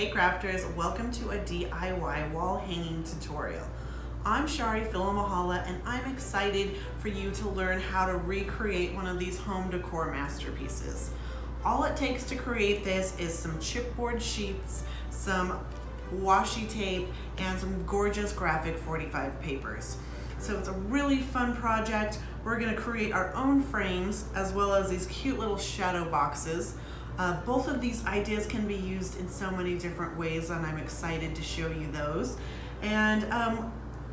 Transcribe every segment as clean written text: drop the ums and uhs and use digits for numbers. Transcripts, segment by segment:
Hey crafters, welcome to a DIY wall hanging tutorial. I'm Charee Filimoehala and I'm excited for you to learn how to recreate one of these home decor masterpieces. All it takes to create this is some chipboard sheets, some washi tape, and some gorgeous graphic 45 papers. So it's a really fun project. We're gonna create our own frames as well as these cute little shadow boxes. Both of these ideas can be used in so many different ways and I'm excited to show you those. And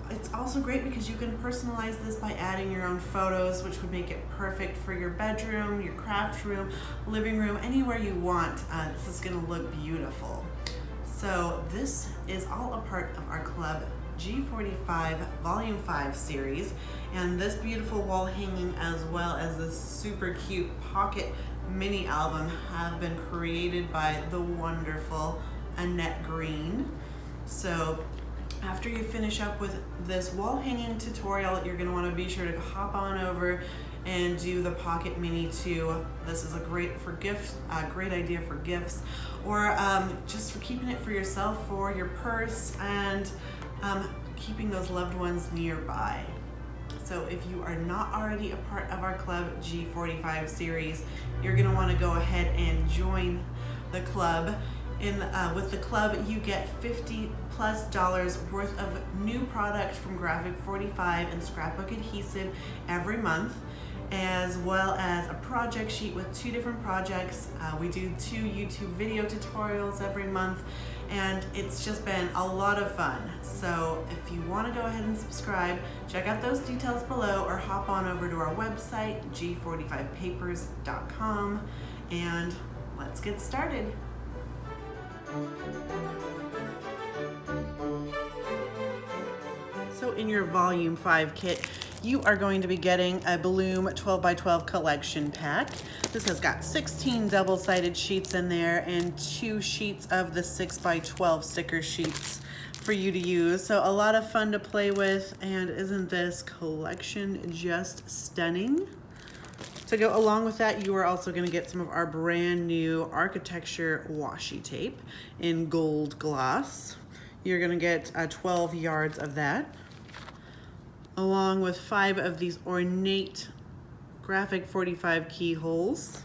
it's also great because you can personalize this by adding your own photos, which would make it perfect for your bedroom, your craft room, living room, anywhere you want. This is gonna look beautiful. So this is all a part of our club G45 Volume 5 series, and this beautiful wall hanging as well as this super cute pocket mini album have been created by the wonderful Annette Green. So after you finish up with this wall hanging tutorial, you're going to want to be sure to hop on over and do the pocket mini too. This is a great for gifts, great idea for gifts, or just for keeping it for yourself, for your purse, and keeping those loved ones nearby. So if you are not already a part of our club G45 series, you're going to want to go ahead and join the club. With the club, you get $50+ worth of new product from Graphic 45 and scrapbook adhesive every month, as well as a project sheet with 2 different projects. We do 2 YouTube video tutorials every month, and it's just been a lot of fun. So if you want to go ahead and subscribe, check out those details below or hop on over to our website, g45papers.com, and let's get started. So in your Volume 5 kit, you are going to be getting a Bloom 12x12 collection pack. This has got 16 double-sided sheets in there and 2 sheets of the 6x12 sticker sheets for you to use. So a lot of fun to play with, and isn't this collection just stunning? To go along with that, you are also going to get some of our brand new Architecture Washi Tape in gold gloss. You're going to get 12 yards of that, along with 5 of these ornate graphic 45 keyholes,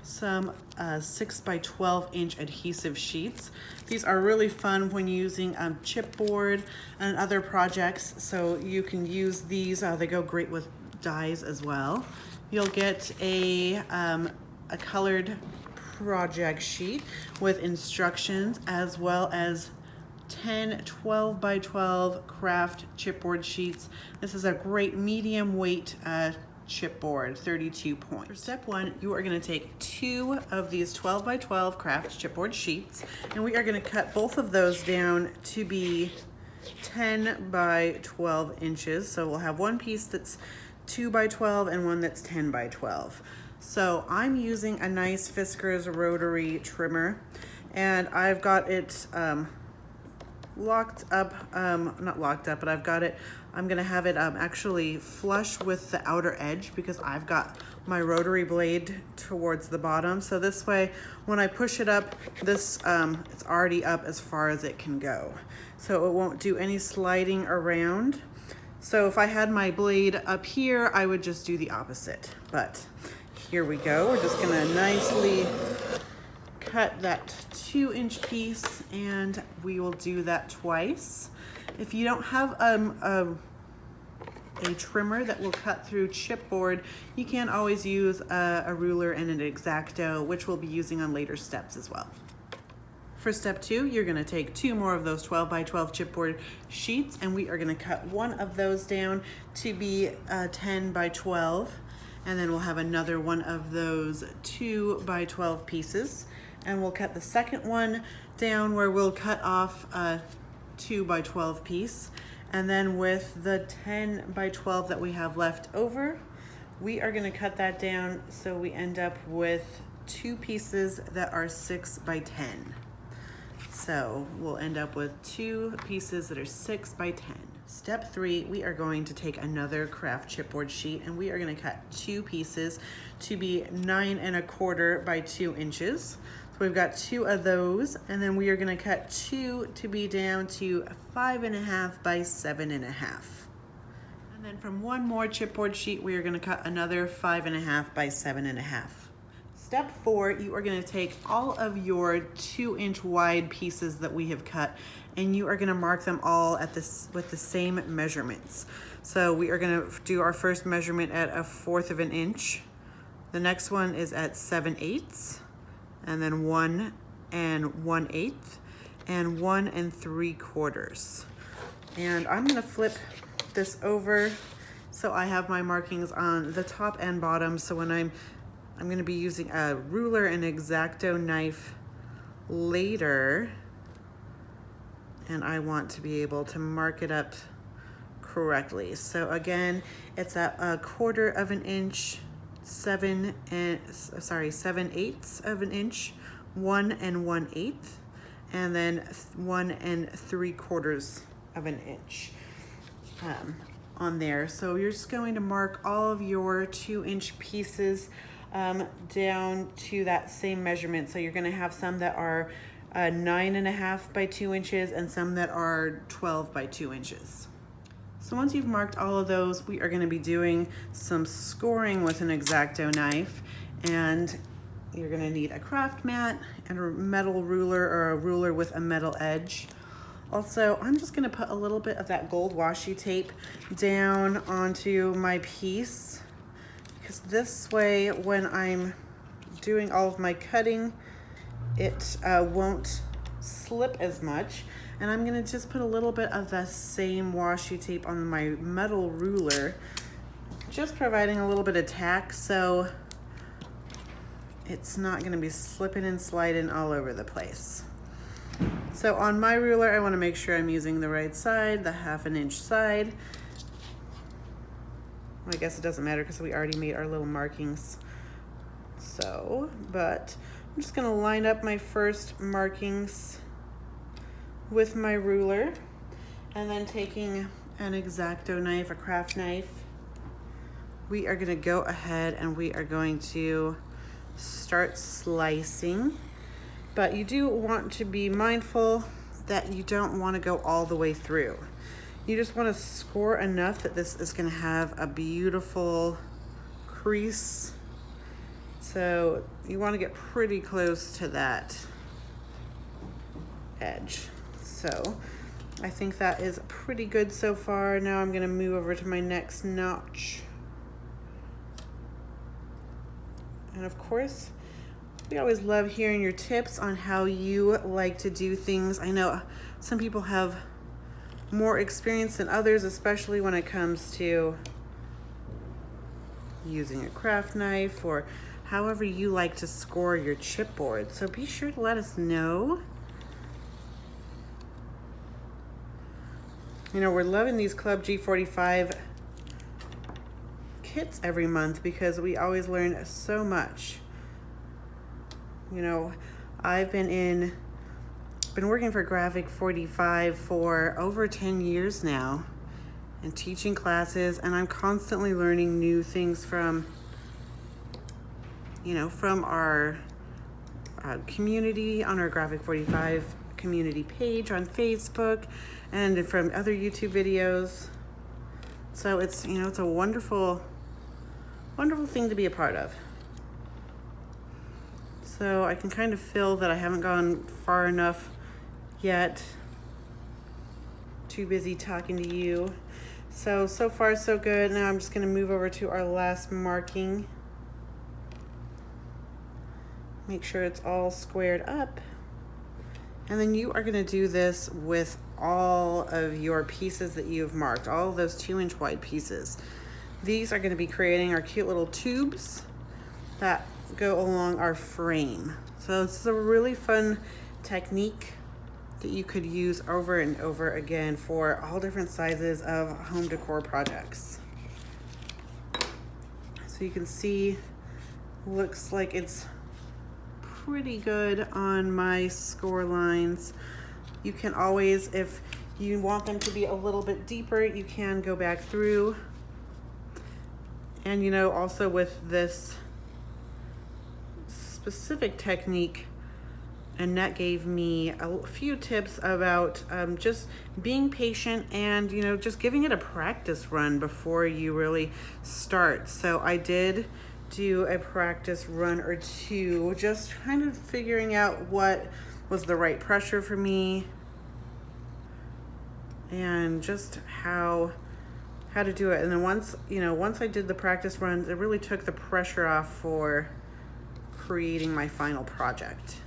some 6x12 inch adhesive sheets. These are really fun when using chipboard and other projects, so you can use these. They go great with dies as well. You'll get a colored project sheet with instructions, as well as 10 12x12 Kraft chipboard sheets. This is a great medium weight chipboard, 32 points. For step 1, you are going to take 2 of these 12x12 Kraft chipboard sheets, and we are going to cut both of those down to be 10 by 12 inches. So we'll have one piece that's 2x12 and one that's 10x12. So I'm using a nice Fiskars rotary trimmer, and I've got it locked up, not locked up, but I've got it, I'm gonna have it actually flush with the outer edge because I've got my rotary blade towards the bottom. So this way, when I push it up, this it's already up as far as it can go. So it won't do any sliding around. So if I had my blade up here, I would just do the opposite. But here we go. We're just gonna nicely cut that 2-inch piece, and we will do that twice. If you don't have a trimmer that will cut through chipboard, you can always use a ruler and an X-Acto, which we'll be using on later steps as well. For step 2, you're going to take 2 more of those 12x12 chipboard sheets, and we are going to cut one of those down to be 10x12, and then we'll have another one of those 2x12 pieces, and we'll cut the second one down where we'll cut off a 2x12 piece, and then with the 10x12 that we have left over, we are going to cut that down so we end up with 2 pieces that are 6x10. So we'll end up with 2 pieces that are 6x10. Step 3, we are going to take another Kraft chipboard sheet, and we are going to cut 2 pieces to be 9 1/4 by 2 inches. So we've got 2 of those, and then we are gonna cut 2 to be down to 5.5 by 7.5. And then from one more chipboard sheet, we are gonna cut another 5.5 by 7.5. Step 4, you are gonna take all of your 2-inch wide pieces that we have cut, and you are gonna mark them all at this with the same measurements. So we are gonna do our first measurement at 1/4 of an inch. The next one is at 7/8, and then 1 1/8, and 1 3/4. And I'm gonna flip this over so I have my markings on the top and bottom. So when I'm gonna be using a ruler and X-Acto knife later, and I want to be able to mark it up correctly. So again, it's at 1/4 of an inch, 7/8 of an inch, 1 1/8, and then 1 3/4 of an inch on there. So you're just going to mark all of your 2-inch pieces down to that same measurement. So you're going to have some that are 9.5 by 2 inches and some that are 12 by 2 inches. So once you've marked all of those, we are going to be doing some scoring with an X-Acto knife, and you're going to need a Kraft mat and a metal ruler, or a ruler with a metal edge. Also, I'm just going to put a little bit of that gold washi tape down onto my piece, because this way when I'm doing all of my cutting, it won't slip as much. And I'm gonna just put a little bit of the same washi tape on my metal ruler, just providing a little bit of tack so it's not gonna be slipping and sliding all over the place. So on my ruler, I wanna make sure I'm using the right side, the 1/2 inch side. I guess it doesn't matter because we already made our little markings. So, but I'm just gonna line up my first markings with my ruler, and then taking an X-Acto knife, a Kraft knife, we are gonna go ahead and we are going to start slicing. But you do want to be mindful that you don't want to go all the way through. You just want to score enough that this is going to have a beautiful crease. So you want to get pretty close to that edge. So I think that is pretty good so far. Now I'm going to move over to my next notch. And of course, we always love hearing your tips on how you like to do things. I know some people have more experience than others, especially when it comes to using a craft knife or however you like to score your chipboard. So be sure to let us know. You know, we're loving these Club G45 kits every month because we always learn so much. You know, I've been working for Graphic 45 for over 10 years now and teaching classes, and I'm constantly learning new things from, you know, from our community on our Graphic 45 community page on Facebook and from other YouTube videos. So it's, you know, it's a wonderful, wonderful thing to be a part of. So I can kind of feel that I haven't gone far enough yet. Too busy talking to you. So far so good. Now I'm just gonna move over to our last marking. Make sure it's all squared up. And then you are gonna do this with all of your pieces that you've marked, all of those 2-inch wide pieces. These are gonna be creating our cute little tubes that go along our frame. So it's a really fun technique that you could use over and over again for all different sizes of home decor projects. So you can see, looks like it's pretty good on my score lines. You can always, if you want them to be a little bit deeper, you can go back through. And you know, also with this specific technique, Annette gave me a few tips about just being patient and, you know, just giving it a practice run before you really start. So I did do a practice run or two, just kind of figuring out what was the right pressure for me and just how to do it. And then once I did the practice runs, it really took the pressure off for creating my final project.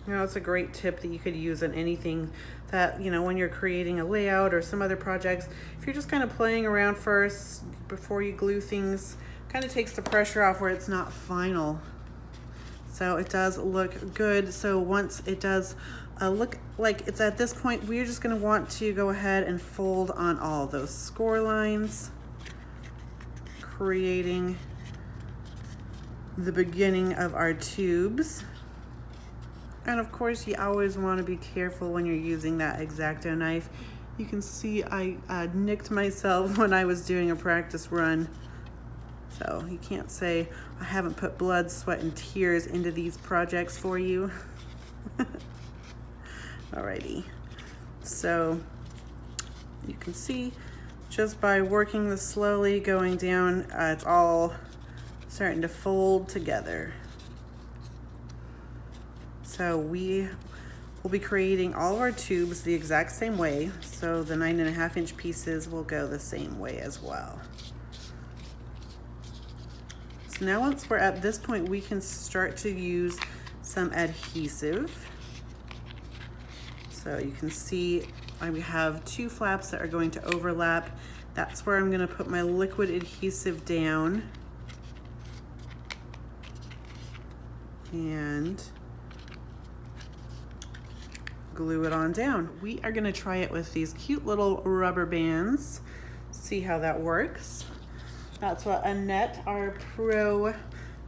You know, it's a great tip that you could use in anything that, you know, when you're creating a layout or some other projects, if you're just kind of playing around first before you glue things, kind of takes the pressure off where it's not final. So it does look good. So once it does look like it's at this point, we're just going to want to go ahead and fold on all those score lines, creating the beginning of our tubes. And of course, you always want to be careful when you're using that X-Acto knife. You can see I nicked myself when I was doing a practice run. So you can't say I haven't put blood, sweat, and tears into these projects for you. Alrighty. So you can see just by working this slowly, going down, it's all starting to fold together. So we will be creating all of our tubes the exact same way. So the 9.5 inch pieces will go the same way as well. So now once we're at this point, we can start to use some adhesive. So you can see I have two flaps that are going to overlap. That's where I'm going to put my liquid adhesive down. And glue it on down. We are going to try it with these cute little rubber bands, see how that works. That's what Annette, our pro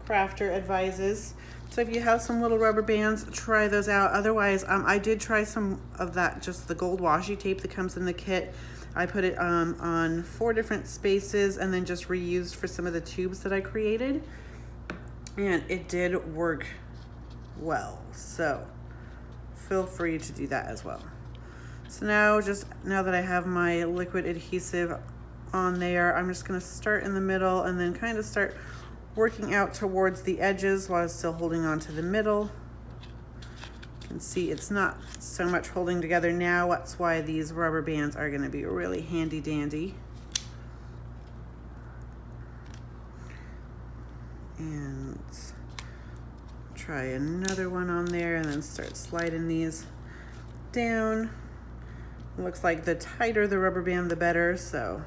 crafter, advises. So if you have some little rubber bands, try those out. Otherwise, I did try some of that, just the gold washi tape that comes in the kit. I put it on 4 different spaces and then just reused for some of the tubes that I created. And it did work well. So feel free to do that as well. So now that I have my liquid adhesive on there, I'm just going to start in the middle and then kind of start working out towards the edges while still holding on to the middle. You can see it's not so much holding together now. That's why these rubber bands are going to be really handy dandy. And try another one on there and then start sliding these down. It looks like the tighter the rubber band, the better, so.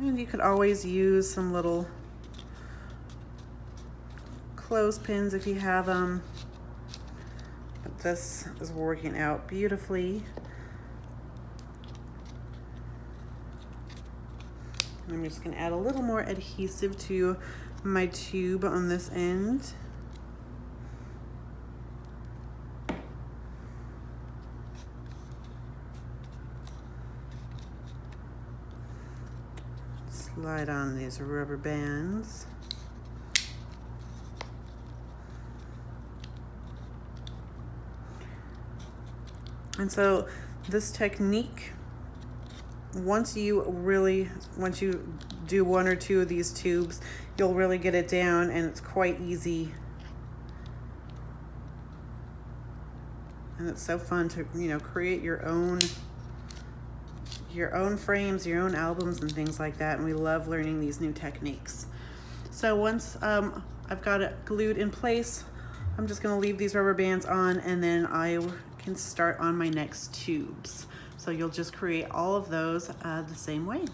And you could always use some little clothespins if you have them. But this is working out beautifully. I'm just going to add a little more adhesive to my tube on this end. Slide on these rubber bands. And so this technique, once you do 1 or 2 of these tubes, you'll really get it down and it's quite easy. And it's so fun to, you know, create your own frames, your own albums and things like that. And we love learning these new techniques. So once I've got it glued in place, I'm just going to leave these rubber bands on and then I can start on my next tubes. So you'll just create all of those the same way.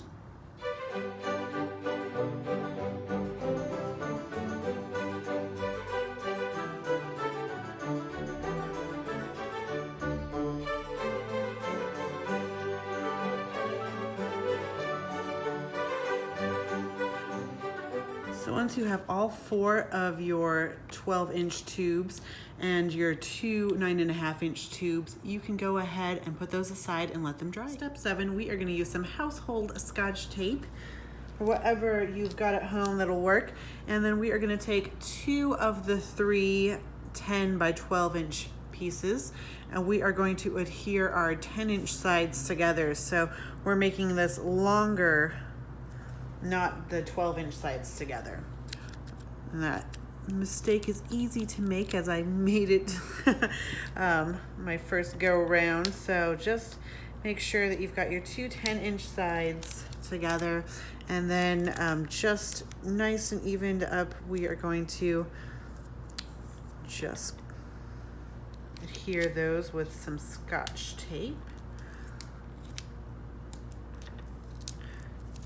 So once you have all 4 of your 12-inch tubes and your 2 9.5-inch tubes, you can go ahead and put those aside and let them dry. Step 7, we are going to use some household Scotch tape, or whatever you've got at home that'll work. And then we are going to take 2 of the 3 10 by 12-inch pieces, and we are going to adhere our 10-inch sides together. So we're making this longer, not the 12-inch sides together. And that mistake is easy to make, as I made it my first go around. So just make sure that you've got your 2 10-inch sides together, and then just nice and evened up, we are going to just adhere those with some Scotch tape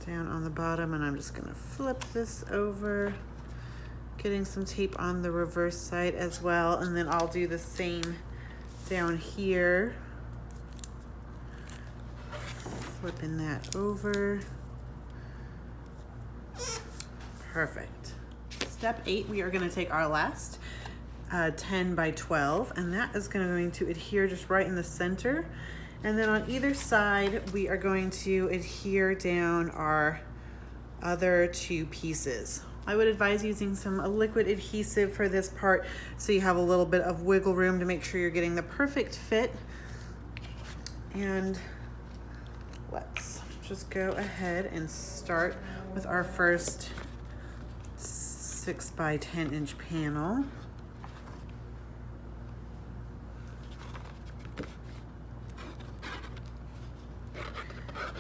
down on the bottom. And I'm just going to flip this over, getting some tape on the reverse side as well, and then I'll do the same down here, flipping that over. Perfect. Step 8, we are going to take our last 10 by 12, and that is going to adhere just right in the center. And then on either side, we are going to adhere down our other 2 pieces. I would advise using some liquid adhesive for this part, so you have a little bit of wiggle room to make sure you're getting the perfect fit. And let's just go ahead and start with our first 6 by 10-inch panel.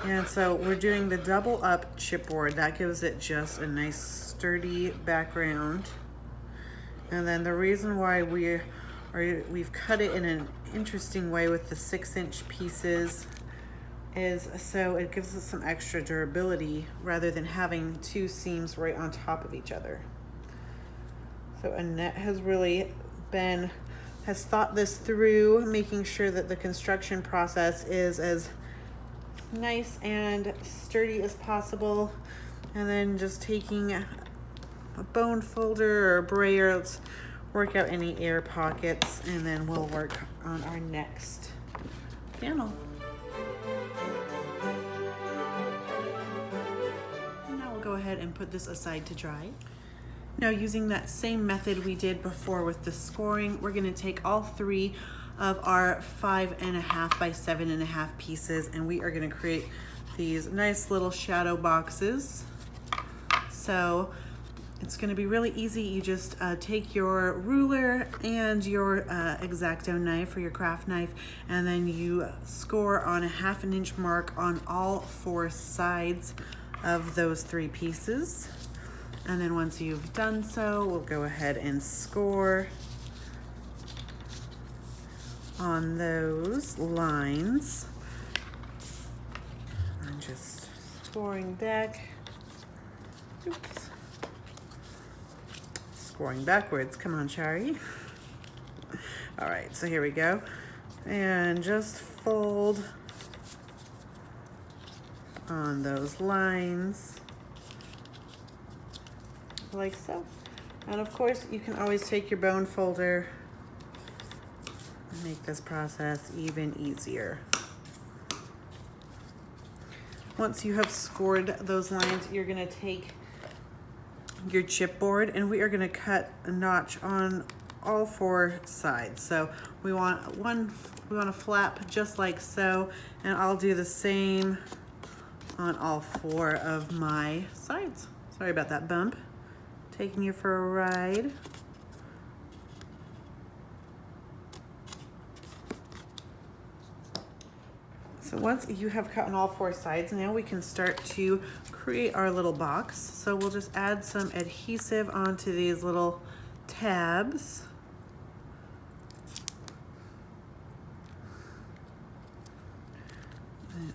And so we're doing the double up chipboard. That gives it just a nice sturdy background. And then the reason why we've cut it in an interesting way with the 6-inch pieces is so it gives us some extra durability rather than having 2 seams right on top of each other. So Annette has really has thought this through, making sure that the construction process is as nice and sturdy as possible. And then just taking a bone folder or a brayer, let's work out any air pockets, and then we'll work on our next panel. Now we'll go ahead and put this aside to dry. Now, using that same method we did before with the scoring, we're going to take all 3 of our 5.5 by 7.5 pieces, and we are going to create these nice little shadow boxes. So it's going to be really easy. You just take your ruler and your X-Acto knife or your Kraft knife, and then you score on a 1/2 inch mark on all 4 sides of those 3 pieces. And then once you've done so, we'll go ahead and score on those lines. I'm just scoring back. Oops. Scoring backwards. Come on, Charee. All right, so here we go. And just fold on those lines, like so. And of course, you can always take your bone folder and make this process even easier. Once you have scored those lines, you're going to take your chipboard, and we are going to cut a notch on all 4 sides. So we want a flap just like so, and I'll do the same on all 4 of my sides. Sorry about that bump. Taking you for a ride. So once you have cut on all 4 sides, now we can start to create our little box. So we'll just add some adhesive onto these little tabs. And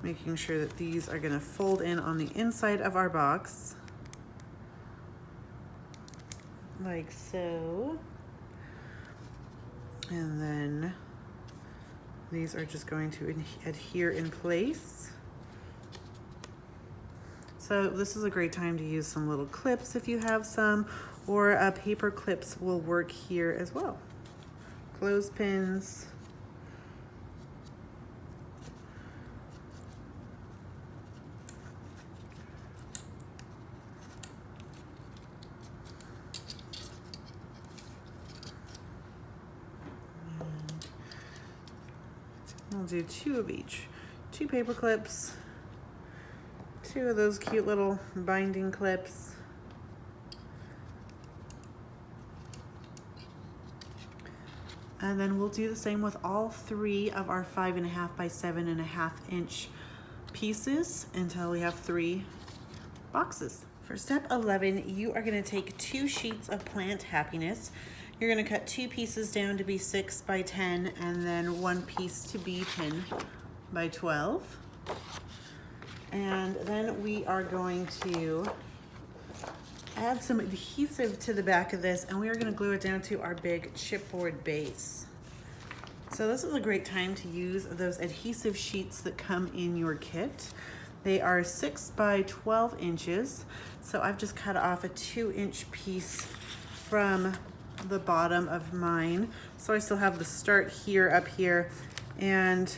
making sure that these are going to fold in on the inside of our box, like so. And then these are just going to adhere in place. So this is a great time to use some little clips if you have some, or paper clips will work here as well. Clothespins. We'll do 2 of each. 2 paper clips, 2 of those cute little binding clips. And then we'll do the same with all 3 of our 5.5 by 7.5 inch pieces until we have 3 boxes. For step 11, you are gonna take 2 sheets of Plant Happiness. You're gonna cut 2 pieces down to be 6 by 10 and then 1 piece to be 10 by 12. And then we are going to add some adhesive to the back of this, and we are going to glue it down to our big chipboard base. So this is a great time to use those adhesive sheets that come in your kit. They are 6 by 12 inches. So I've just cut off a 2-inch piece from the bottom of mine. So I still have the start here up here, and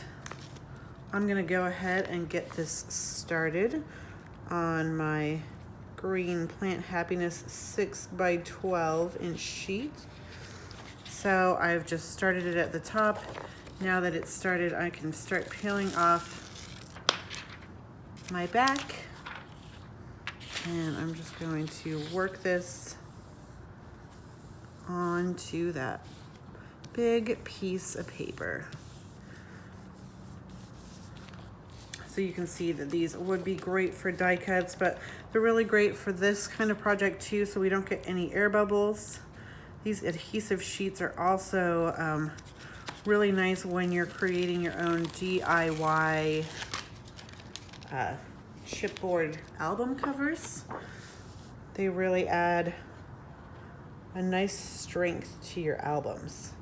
I'm going to go ahead and get this started on my green Plant Happiness 6 by 12 inch sheet. So I've just started it at the top. Now that it's started, I can start peeling off my back, and I'm just going to work this onto that big piece of paper. So you can see that these would be great for die cuts, but they're really great for this kind of project too, so we don't get any air bubbles. These adhesive sheets are also really nice when you're creating your own DIY chipboard album covers. They really add a nice strength to your albums.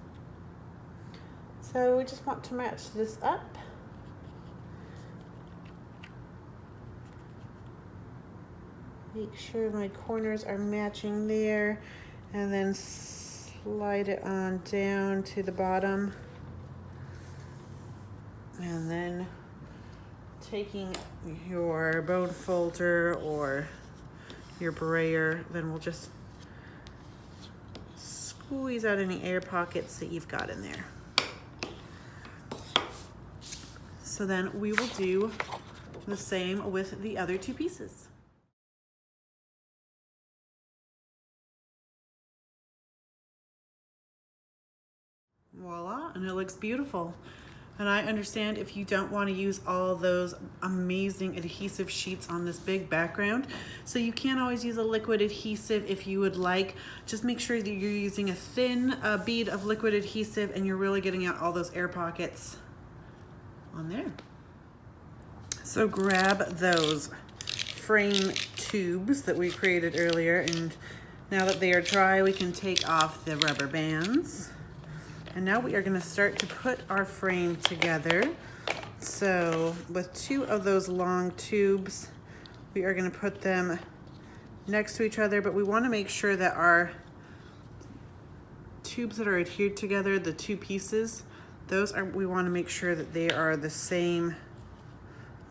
So we just want to match this up. Make sure my corners are matching there, and then slide it on down to the bottom. And then taking your bone folder or your brayer, then we'll just squeeze out any air pockets that you've got in there. So then we will do the same with the other 2 pieces. Voila, and it looks beautiful. And I understand if you don't want to use all those amazing adhesive sheets on this big background, so you can always use a liquid adhesive if you would like. Just make sure that you're using a thin bead of liquid adhesive and you're really getting out all those air pockets on there. So grab those frame tubes that we created earlier, and now that they are dry, we can take off the rubber bands. And now we are going to start to put our frame together. So with 2 of those long tubes, we are going to put them next to each other, but we want to make sure that our tubes that are adhered together, the 2 pieces, we want to make sure that they are the same,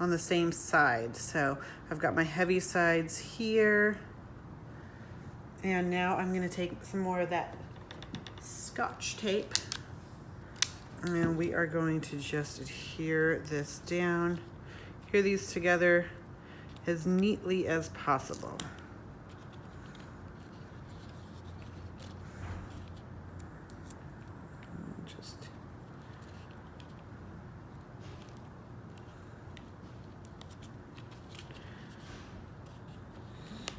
on the same side. So I've got my heavy sides here, and now I'm going to take some more of that Scotch tape, and we are going to just adhere this down, adhere these together as neatly as possible.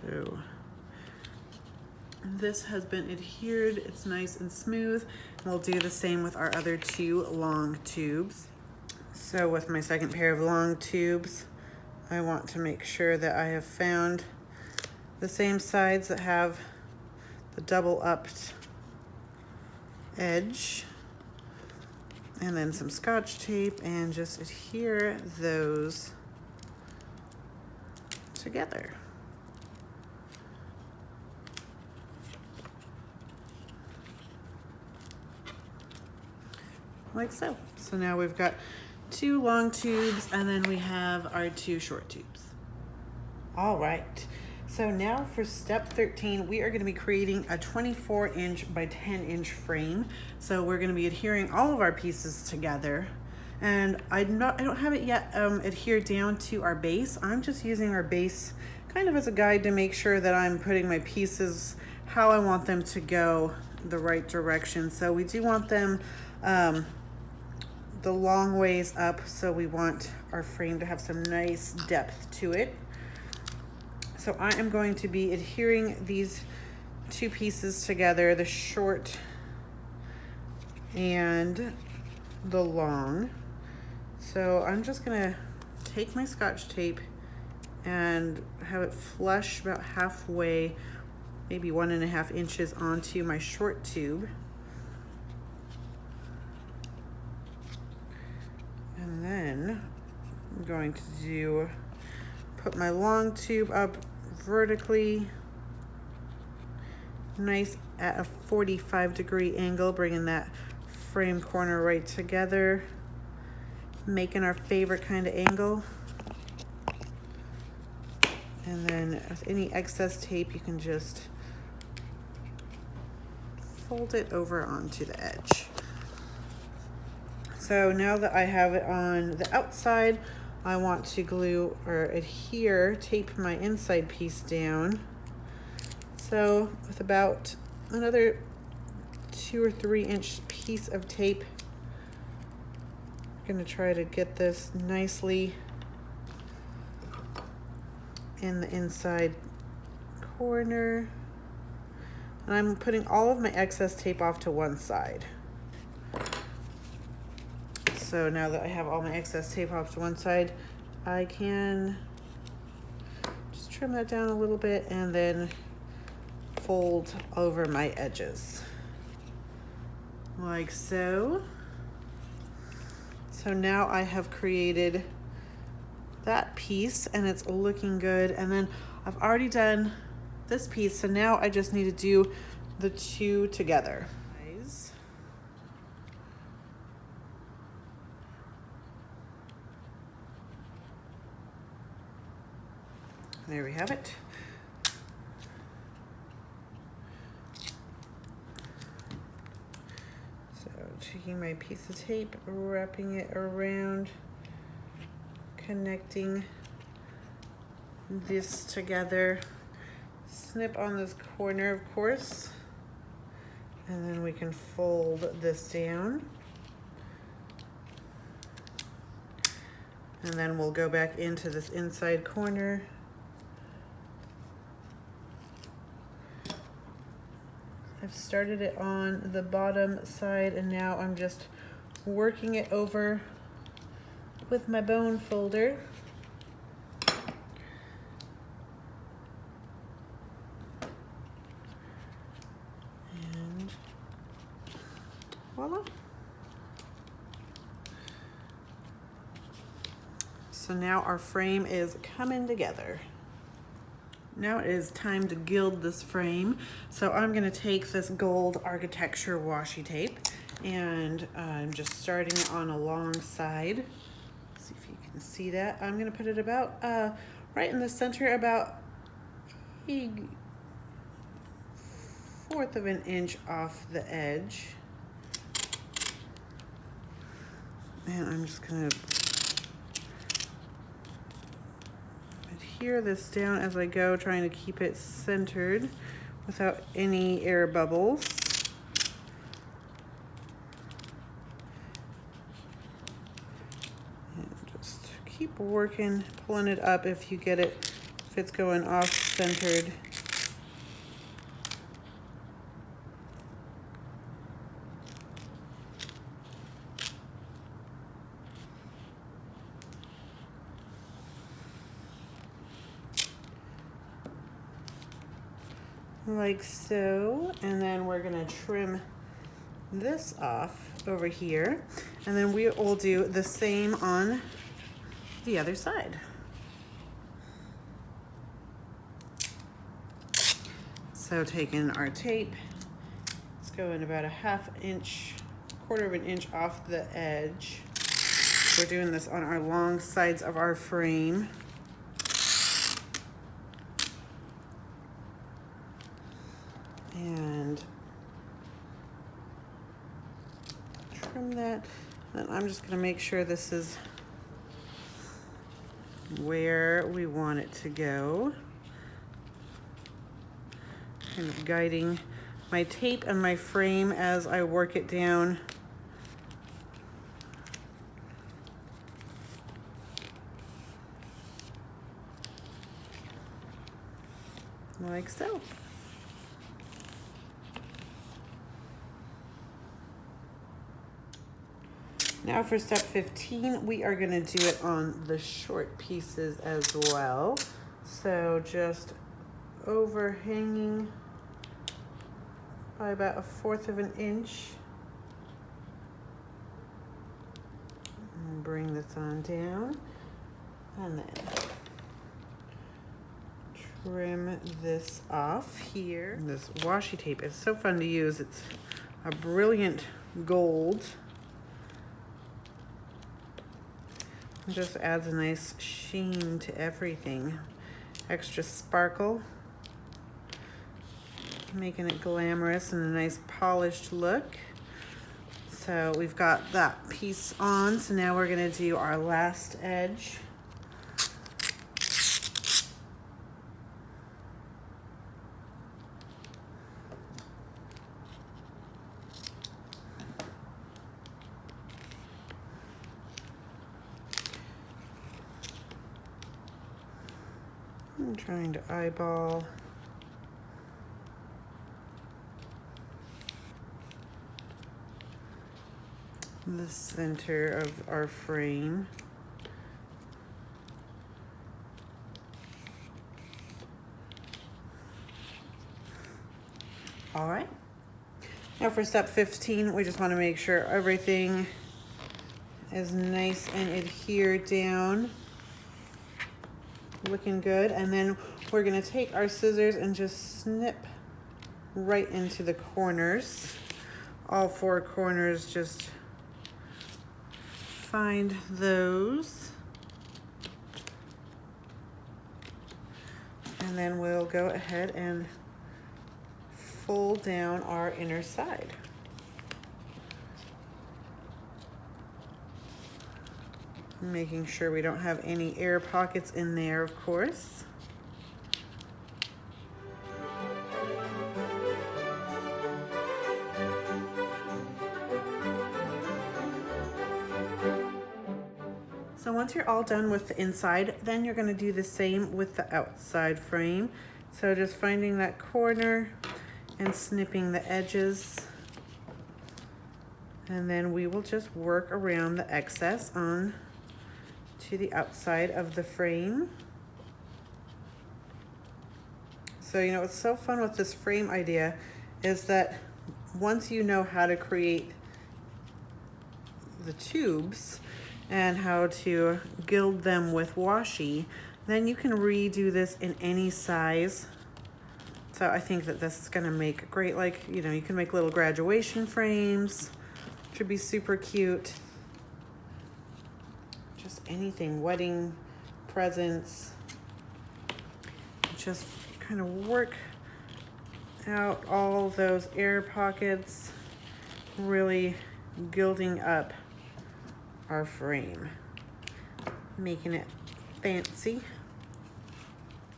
So this has been adhered, it's nice and smooth. We'll do the same with our other 2 long tubes. So with my second pair of long tubes, I want to make sure that I have found the same sides that have the double upped edge, and then some Scotch tape, and just adhere those together. Like so. So now we've got 2 long tubes and then we have our 2 short tubes. All right. So now for step 13, we are going to be creating a 24-inch by 10-inch frame. So we're going to be adhering all of our pieces together. And I don't have it yet adhered down to our base. I'm just using our base kind of as a guide to make sure that I'm putting my pieces how I want them to go the right direction. So we do want them the long ways up, so we want our frame to have some nice depth to it. So I am going to be adhering these 2 pieces together, the short and the long. So I'm just gonna take my Scotch tape and have it flush about halfway, maybe 1.5 inches onto my short tube. And then I'm going to put my long tube up vertically, nice at a 45-degree angle, bringing that frame corner right together, making our favorite kind of angle. And then with any excess tape, you can just fold it over onto the edge. So now that I have it on the outside, I want to glue or tape my inside piece down. So with about another 2 or 3 inch piece of tape, I'm gonna try to get this nicely in the inside corner. And I'm putting all of my excess tape off to one side. So now that I have all my excess tape off to one side, I can just trim that down a little bit and then fold over my edges like so. So now I have created that piece and it's looking good. And then I've already done this piece, so now I just need to do the 2 together. There we have it. So taking my piece of tape, wrapping it around, connecting this together, snip on this corner, of course, and then we can fold this down. And then we'll go back into this inside corner. I've started it on the bottom side and now I'm just working it over with my bone folder. And voila. So now our frame is coming together. Now it is time to gild this frame. So I'm gonna take this Gold Architecture Washi Tape and I'm just starting it on a long side. See if you can see that. I'm gonna put it about right in the center, about 1/4 of an inch off the edge. And I'm just gonna adhere this down as I go, trying to keep it centered without any air bubbles. And just keep working, pulling it up if you get it, if it's going off centered. Like so, and then we're gonna trim this off over here, and then we will do the same on the other side. So taking our tape, let's go in about a quarter of an inch off the edge. We're doing this on our long sides of our frame. And trim that. And I'm just gonna make sure this is where we want it to go. Kind of guiding my tape and my frame as I work it down. Like so. Now for step 15, we are gonna do it on the short pieces as well. So just overhanging by about 1/4 of an inch. And bring this on down. And then trim this off here. This washi tape is so fun to use. It's a brilliant gold. It just adds a nice sheen to everything. Extra sparkle, making it glamorous and a nice polished look. So we've got that piece on. So now we're gonna do our last edge. I'm trying to eyeball the center of our frame. All right. Now for step 15, we just want to make sure everything is nice and adhered down. Looking good. And then we're going to take our scissors and just snip right into the corners. All 4 corners, just find those. And then we'll go ahead and fold down our inner side. Making sure we don't have any air pockets in there, of course. So once you're all done with the inside, then you're going to do the same with the outside frame. So just finding that corner and snipping the edges. And then we will just work around the excess on to the outside of the frame. So, you know, what's so fun with this frame idea is that once you know how to create the tubes and how to gild them with washi, then you can redo this in any size. So I think that this is gonna make great, like, you know, you can make little graduation frames, which would be super cute. Just anything, wedding presents. Just kind of work out all those air pockets, really gilding up our frame, making it fancy.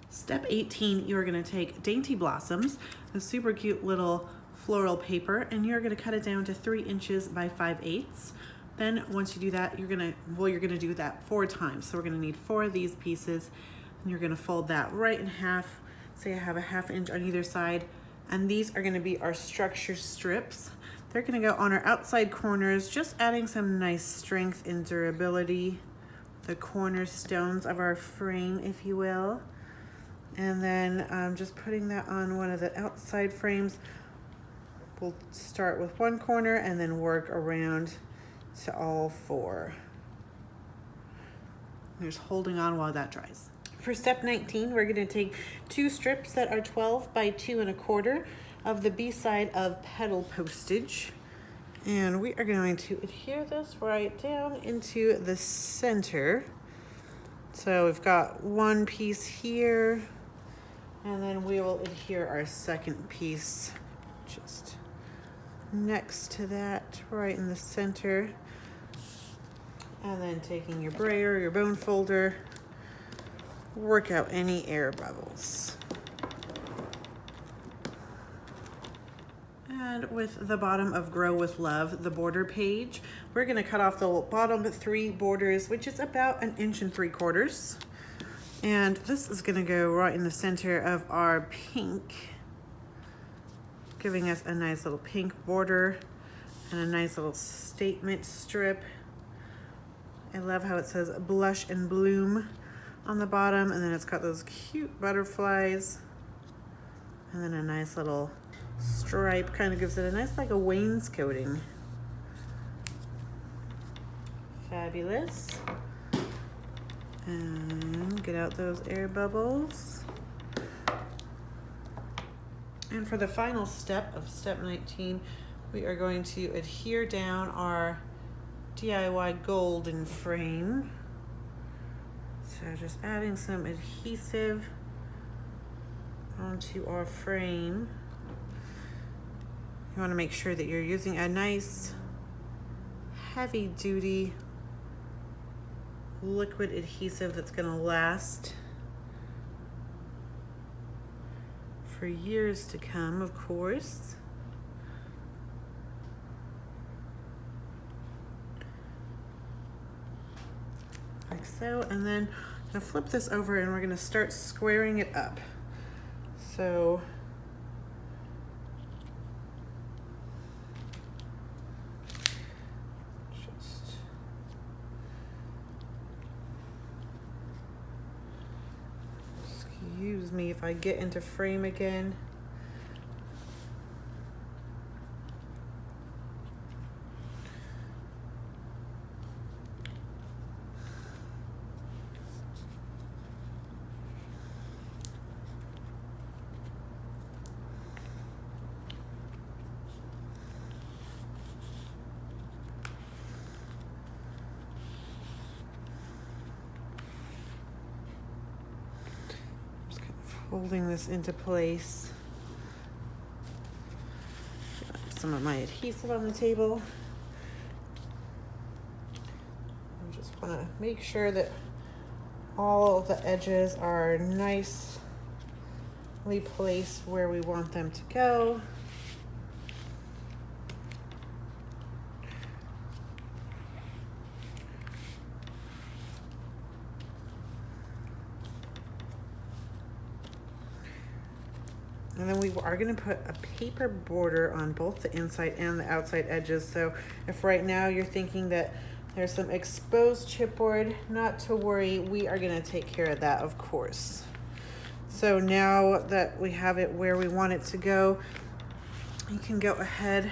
Step 18, you're gonna take Dainty Blossoms, a super cute little floral paper, and you're gonna cut it down to 3 inches by 5/8. Then once you do that, you're gonna do that 4 times. So we're gonna need 4 of these pieces, and you're gonna fold that right in half. Say I have a 1/2 inch on either side, and these are gonna be our structure strips. They're gonna go on our outside corners, just adding some nice strength and durability, the cornerstones of our frame, if you will. And then just putting that on one of the outside frames. We'll start with one corner and then work around to all 4. Just holding on while that dries. For step 19, we're gonna take 2 strips that are 12 by 2 1/4 of the B side of PETAL postage. And we are going to adhere this right down into the center. So we've got one piece here, and then we will adhere our second piece just next to that, right in the center. And then taking your brayer, your bone folder, work out any air bubbles. And with the bottom of Grow with Love, the border page, we're gonna cut off the bottom 3 borders, which is about 1 3/4 inches. And this is gonna go right in the center of our pink, giving us a nice little pink border and a nice little statement strip. I love how it says Blush and Bloom on the bottom, and then it's got those cute butterflies, and then a nice little stripe, kind of gives it a nice, like a wainscoting. Fabulous. And get out those air bubbles. And for the final step of step 19, we are going to adhere down our DIY golden frame. So just adding some adhesive onto our frame. You want to make sure that you're using a nice heavy duty liquid adhesive that's going to last for years to come, of course. Like so, and then I'm going to flip this over and we're going to start squaring it up. So excuse me if I get into frame again. Holding this into place. Some of my adhesive on the table. I just want to make sure that all of the edges are nicely placed where we want them to go. And then we are going to put a paper border on both the inside and the outside edges. So if right now you're thinking that there's some exposed chipboard, not to worry, we are going to take care of that, of course. So now that we have it where we want it to go, you can go ahead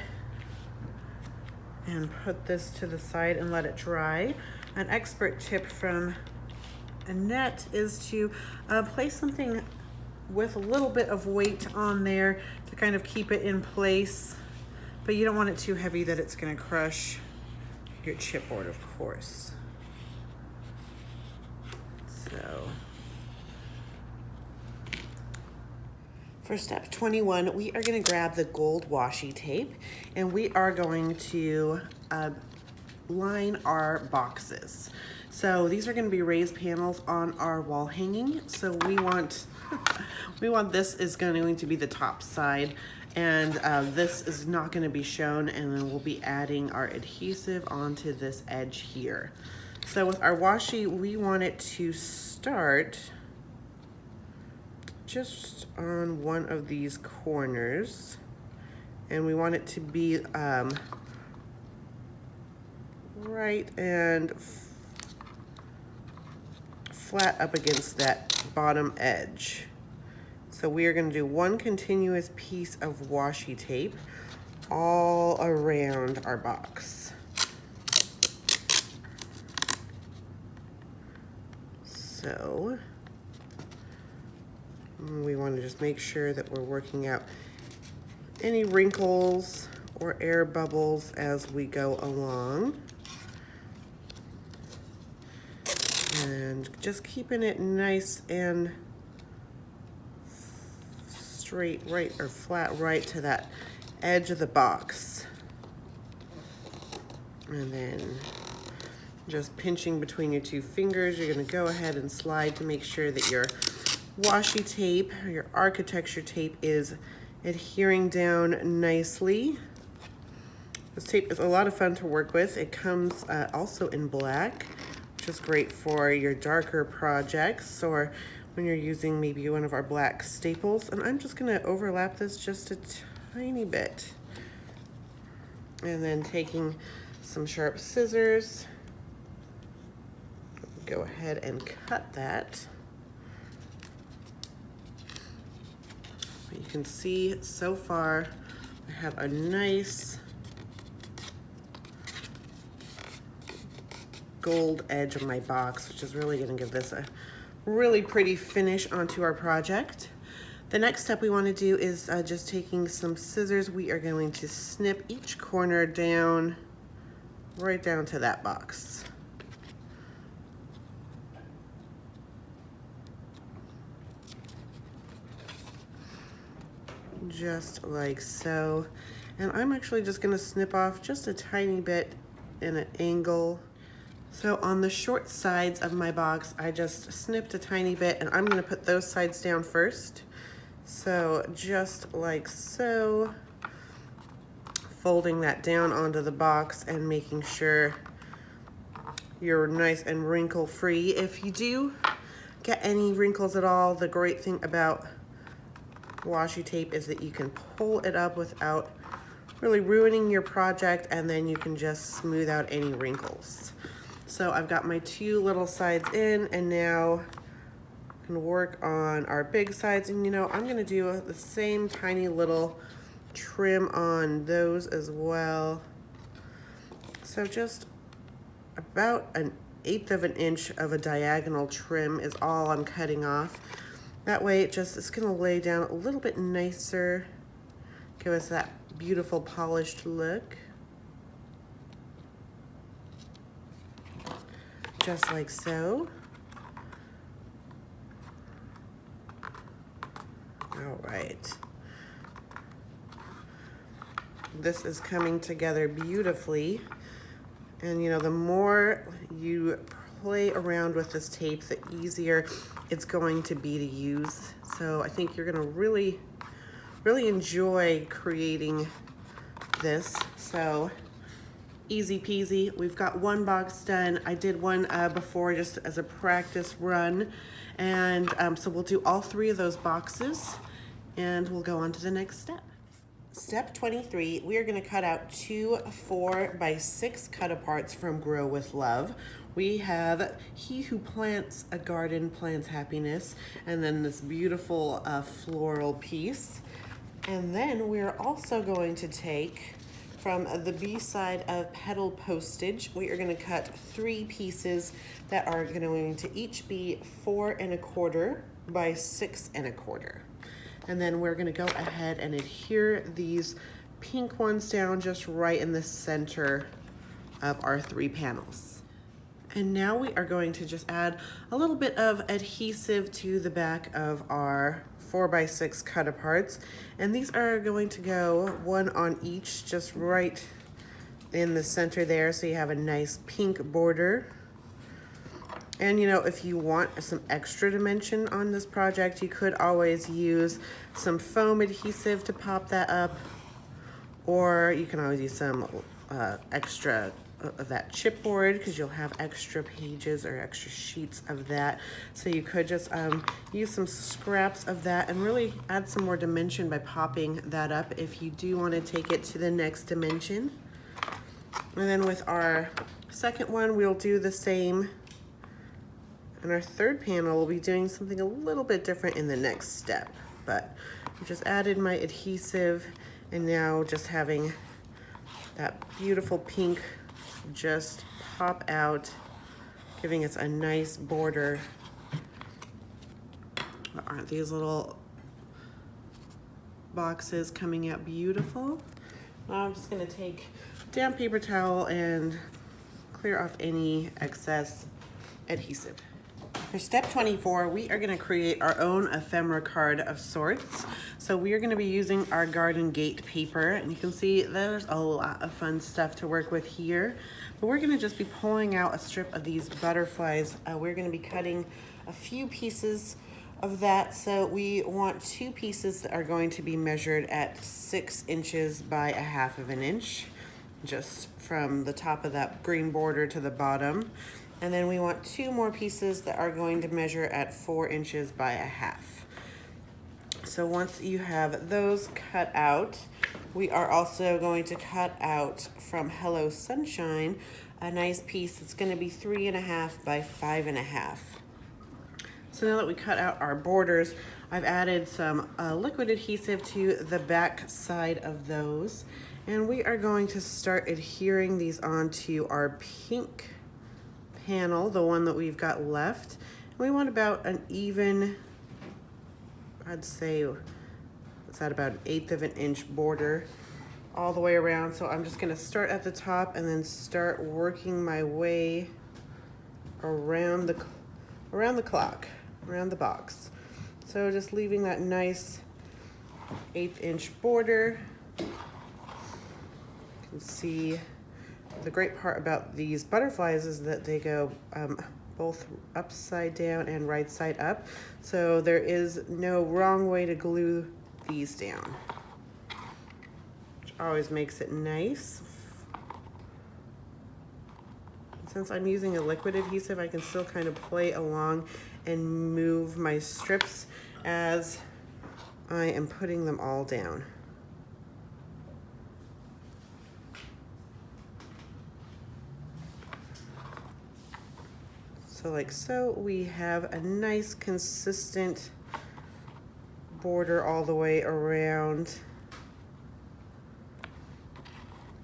and put this to the side and let it dry. An expert tip from Annette is to place something with a little bit of weight on there to kind of keep it in place, but you don't want it too heavy that it's going to crush your chipboard, of course. So for step 21, we are going to grab the gold washi tape and we are going to line our boxes. So these are going to be raised panels on our wall hanging. So we want this is going to be the top side, and this is not going to be shown, and then we'll be adding our adhesive onto this edge here. So with our washi, we want it to start just on one of these corners, and we want it to be right and flat up against that bottom edge. So we are going to do one continuous piece of washi tape all around our box. So We want to just make sure that we're working out any wrinkles or air bubbles as we go along. And just keeping it nice and straight right or flat right to that edge of the box. And then just pinching between your two fingers, you're going to go ahead and slide to make sure that your washi tape, or your architecture tape, is adhering down nicely. This tape is a lot of fun to work with. It comes also in black, which is great for your darker projects or when you're using maybe one of our black staples. And I'm just going to overlap this just a tiny bit. And then taking some sharp scissors, go ahead and cut that. You can see so far I have a nice gold edge of my box, which is really going to give this a really pretty finish onto our project. The next step we want to do is just taking some scissors. We are going to snip each corner down, right down to that box. Just like so. And I'm actually just going to snip off just a tiny bit in an angle. So on the short sides of my box, I just snipped a tiny bit, and I'm going to put those sides down first. So just like so, folding that down onto the box and making sure you're nice and wrinkle free. If you do get any wrinkles at all, the great thing about washi tape is that you can pull it up without really ruining your project, and then you can just smooth out any wrinkles. So I've got my two little sides in, and now I'm gonna work on our big sides. And you know, I'm gonna do the same tiny little trim on those as well. So just about 1/8 of an inch of a diagonal trim is all I'm cutting off. That way it's gonna lay down a little bit nicer, give us that beautiful polished look. Just like so. All right. This is coming together beautifully. And you know, the more you play around with this tape, the easier it's going to be to use. So I think you're gonna really enjoy creating this. So easy peasy. We've got one box done. I did one before just as a practice run. And so we'll do all 3 of those boxes and we'll go on to the next step. Step 23, we are going to cut out 2 4x6 cut aparts from Grow with Love. We have He Who Plants a Garden Plants Happiness, and then this beautiful floral piece. And then we're also going to take from the B side of PETAL Postage, we are going to cut 3 pieces that are going to each be 4 1/4 by 6 1/4. And then we're going to go ahead and adhere these pink ones down just right in the center of our 3 panels. And now we are going to just add a little bit of adhesive to the back of our 4x6 cut aparts. And these are going to go 1 on each, just right in the center there, so you have a nice pink border. And you know, if you want some extra dimension on this project, you could always use some foam adhesive to pop that up, or you can always use some extra of that chipboard, because you'll have extra pages or extra sheets of that. So you could just use some scraps of that and really add some more dimension by popping that up if you do want to take it to the next dimension. And then with our second one, we'll do the same. And our third panel will be doing something a little bit different in the next step. But I just added my adhesive, and now just having that beautiful pink just pop out, giving us a nice border Aren't these little boxes coming out beautiful? Now I'm just gonna take a damp paper towel and clear off any excess adhesive. For step 24, we are gonna create our own ephemera card of sorts. So we are gonna be using our garden gate paper, and you can see there's a lot of fun stuff to work with here. But we're gonna just be pulling out a strip of these butterflies. We're gonna be cutting a few pieces of that. So we want 2 pieces that are going to be measured at 6 inches by 1/2 of an inch, just from the top of that green border to the bottom. And then we want 2 more pieces that are going to measure at 4 inches by 1/2. So once you have those cut out, we are also going to cut out from Hello Sunshine a nice piece that's going to be 3.5 by 5.5. So now that we cut out our borders, I've added some liquid adhesive to the back side of those. And we are going to start adhering these onto our pink panel, the one that we've got left. We want about an even, I'd say, it's at about 1/8 of an inch border all the way around. So I'm just gonna start at the top and then start working my way around the clock, around the box. So just leaving that nice 1/8 inch border. You can see the great part about these butterflies is that they go both upside down and right side up. So there is no wrong way to glue these down, which always makes it nice. Since I'm using a liquid adhesive, I can still kind of play along and move my strips as I am putting them all down. So like so, we have a nice consistent border all the way around,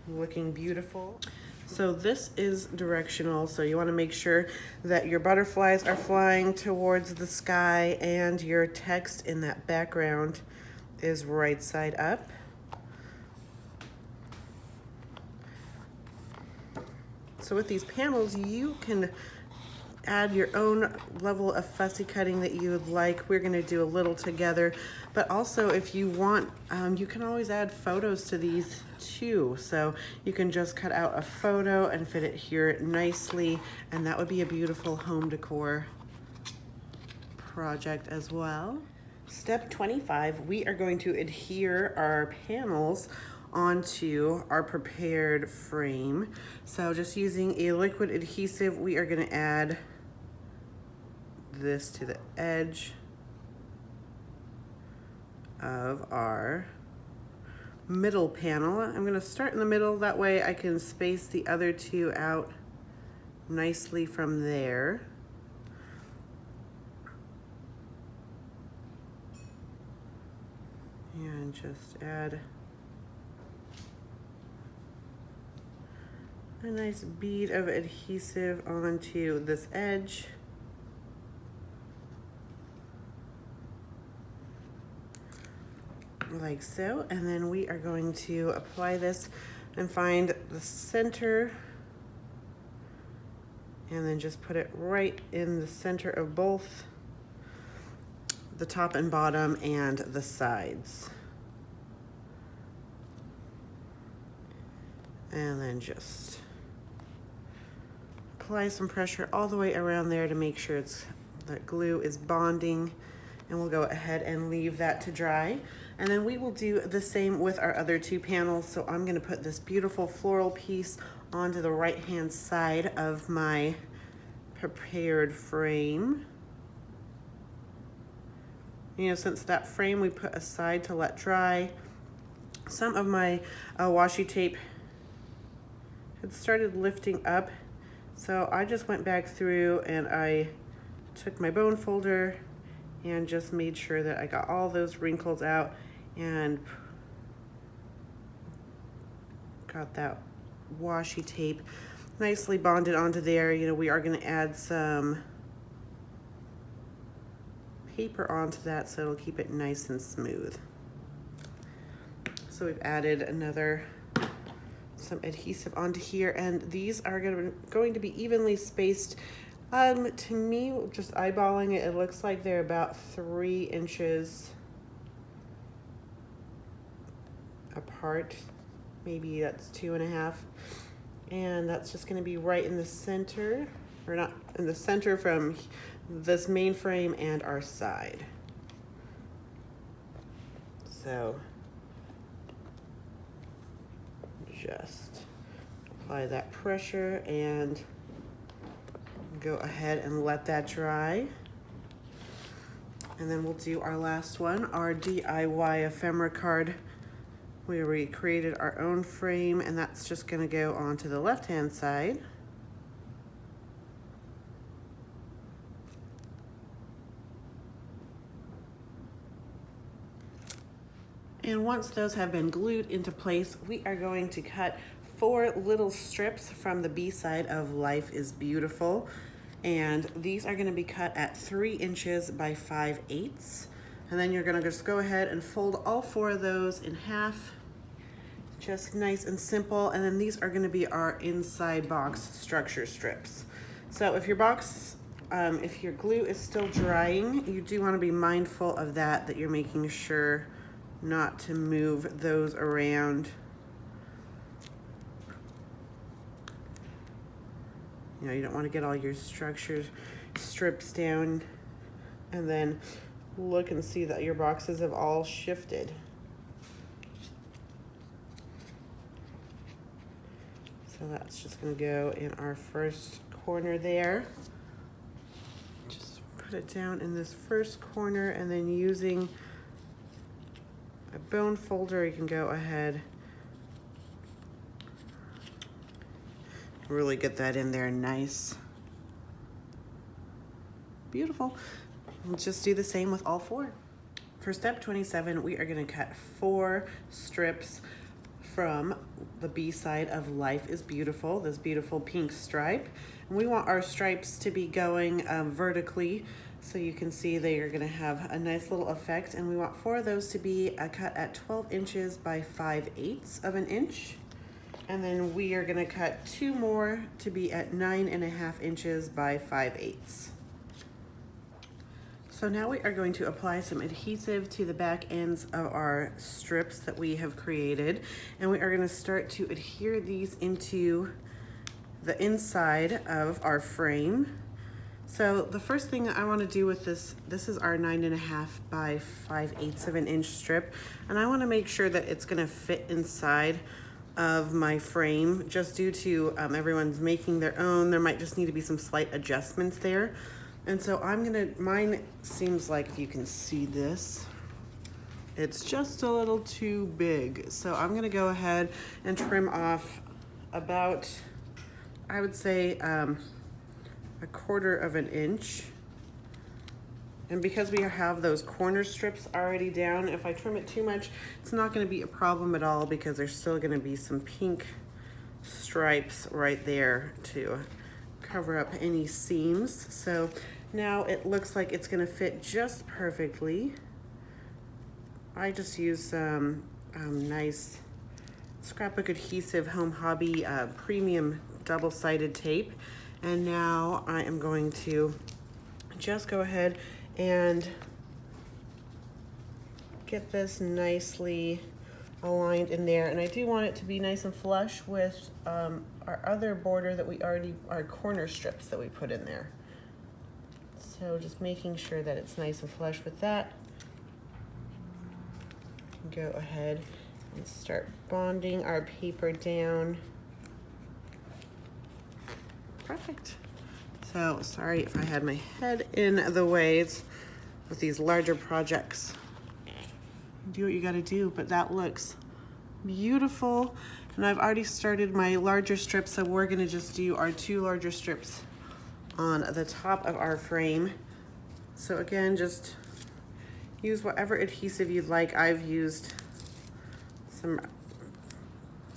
looking beautiful. So this is directional, so you want to make sure that your butterflies are flying towards the sky and your text in that background is right side up. So with these panels, you can add your own level of fussy cutting that you would like. We're going to do a little together, but also if you want, you can always add photos to these too. So you can just cut out a photo and fit it here nicely, and that would be a beautiful home decor project as well. Step 25, we are going to adhere our panels onto our prepared frame. So just using a liquid adhesive, we are going to add this to the edge of our middle panel. I'm going to start in the middle, that way I can space the other 2 out nicely from there. And just add a nice bead of adhesive onto this edge. Like so, and then we are going to apply this and find the center and then just put it right in the center of both the top and bottom and the sides. And then just apply some pressure all the way around there to make sure that glue is bonding, and we'll go ahead and leave that to dry. And then we will do the same with our other 2 panels. So I'm going to put this beautiful floral piece onto the right hand side of my prepared frame. You know, since that frame we put aside to let dry, some of my washi tape had started lifting up. So I just went back through and I took my bone folder and just made sure that I got all those wrinkles out and got that washi tape nicely bonded onto there. You know, we are going to add some paper onto that so it'll keep it nice and smooth. So we've added some adhesive onto here, and these are going to be evenly spaced. To me, just eyeballing it, it looks like they're about 3 inches apart. Maybe that's 2.5. And that's just gonna be right in the center, or not in the center, from this main frame and our side. So just apply that pressure and go ahead and let that dry. And then we'll do our last one, our DIY ephemera card, where we created our own frame, and that's just gonna go onto the left-hand side. And once those have been glued into place, we are going to cut 4 little strips from the B side of Life is Beautiful. And these are gonna be cut at 3 inches by 5/8. And then you're gonna just go ahead and fold all 4 of those in half. Just nice and simple. And then these are gonna be our inside box structure strips. So if your box, if your glue is still drying, you do wanna be mindful of that you're making sure not to move those around. You know, you don't want to get all your structure strips down and then look and see that your boxes have all shifted. So that's just going to go in our first corner there. Just put it down in this first corner, and then using a bone folder, you can go ahead, really get that in there nice. Beautiful. We'll just do the same with all 4. For step 27, we are going to cut 4 strips from the B side of Life is Beautiful, this beautiful pink stripe. And we want our stripes to be going vertically, so you can see they are going to have a nice little effect. And we want 4 of those to be cut at 12 inches by 5/8 of an inch. And then we are going to cut 2 more to be at 9.5 inches by 5/8. So now we are going to apply some adhesive to the back ends of our strips that we have created. And we are going to start to adhere these into the inside of our frame. So the first thing I want to do with this is our 9.5 by 5/8 of an inch strip. And I want to make sure that it's going to fit inside of my frame, just due to everyone's making their own. There might just need to be some slight adjustments there. And so mine seems like, if you can see this, it's just a little too big. So I'm gonna go ahead and trim off about, I would say, 1/4 of an inch. And because we have those corner strips already down, if I trim it too much, it's not gonna be a problem at all, because there's still gonna be some pink stripes right there to cover up any seams. So now it looks like it's gonna fit just perfectly. I just use some nice scrapbook adhesive Home Hobby premium double-sided tape. And now I am going to just go ahead and get this nicely aligned in there. And I do want it to be nice and flush with our other border that our corner strips that we put in there. So just making sure that it's nice and flush with that. Go ahead and start bonding our paper down. Perfect. So sorry if I had my head in the way with these larger projects. Do what you gotta do, but that looks beautiful. And I've already started my larger strips, so we're gonna just do our 2 larger strips on the top of our frame. So again, just use whatever adhesive you'd like. I've used some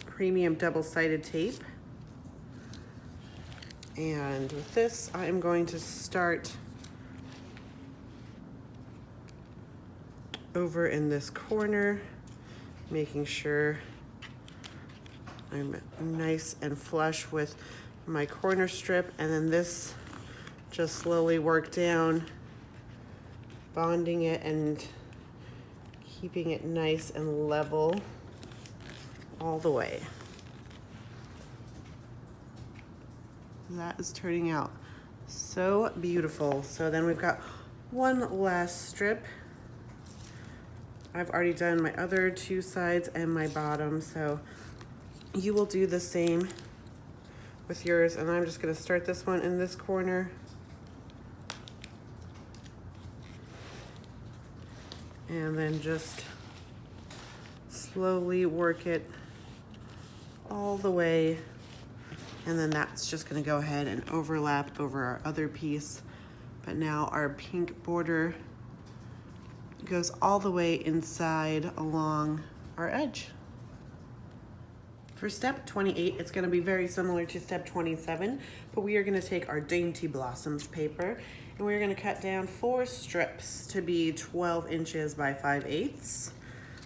premium double-sided tape. And with this, I am going to start over in this corner, making sure I'm nice and flush with my corner strip, and then this just slowly work down, bonding it and keeping it nice and level all the way. That is turning out so beautiful. So then we've got one last strip. I've already done my other two sides and my bottom, so you will do the same with yours. And I'm just gonna start this one in this corner. And then just slowly work it all the way. And then that's just gonna go ahead and overlap over our other piece. But now our pink border goes all the way inside along our edge. For step 28, it's gonna be very similar to step 27, but we are gonna take our Dainty Blossoms paper and we're gonna cut down 4 strips to be 12 inches by 5/8.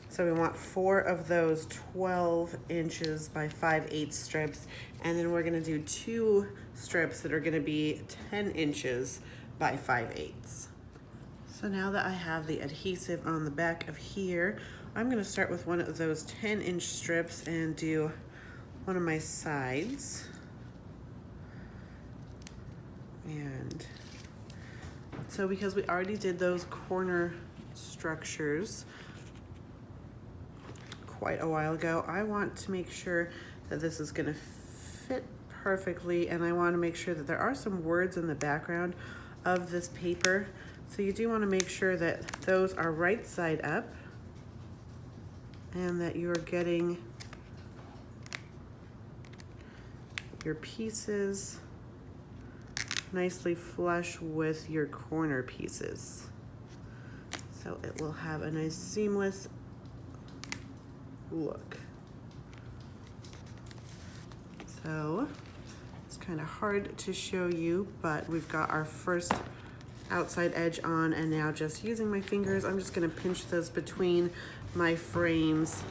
So we want 4 of those 12 inches by 5/8 strips, and then we're gonna do 2 strips that are gonna be 10 inches by 5/8. So now that I have the adhesive on the back of here, I'm gonna start with one of those 10-inch strips and do one of my sides. And so because we already did those corner structures quite a while ago, I want to make sure that this is gonna fit perfectly, and I wanna make sure that there are some words in the background of this paper. So you do wanna make sure that those are right side up and that you're getting your pieces nicely flush with your corner pieces. So it will have a nice seamless look. So it's kind of hard to show you, but we've got our first outside edge on, and now just using my fingers, I'm just gonna pinch those between my frames.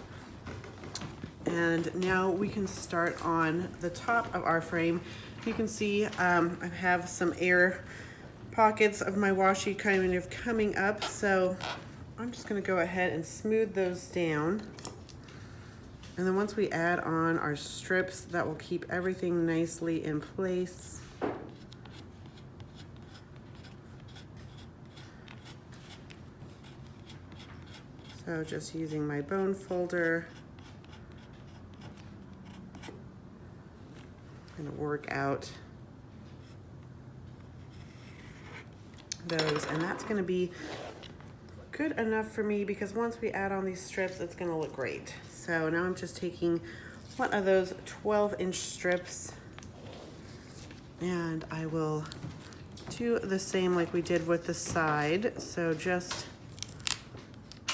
And now we can start on the top of our frame. You can see I have some air pockets of my washi kind of coming up, so I'm just gonna go ahead and smooth those down. And then once we add on our strips, that will keep everything nicely in place. So just using my bone folder, I'm gonna work out those, and that's gonna be good enough for me because once we add on these strips, it's gonna look great. So now I'm just taking one of those 12-inch strips, and I will do the same like we did with the side. So just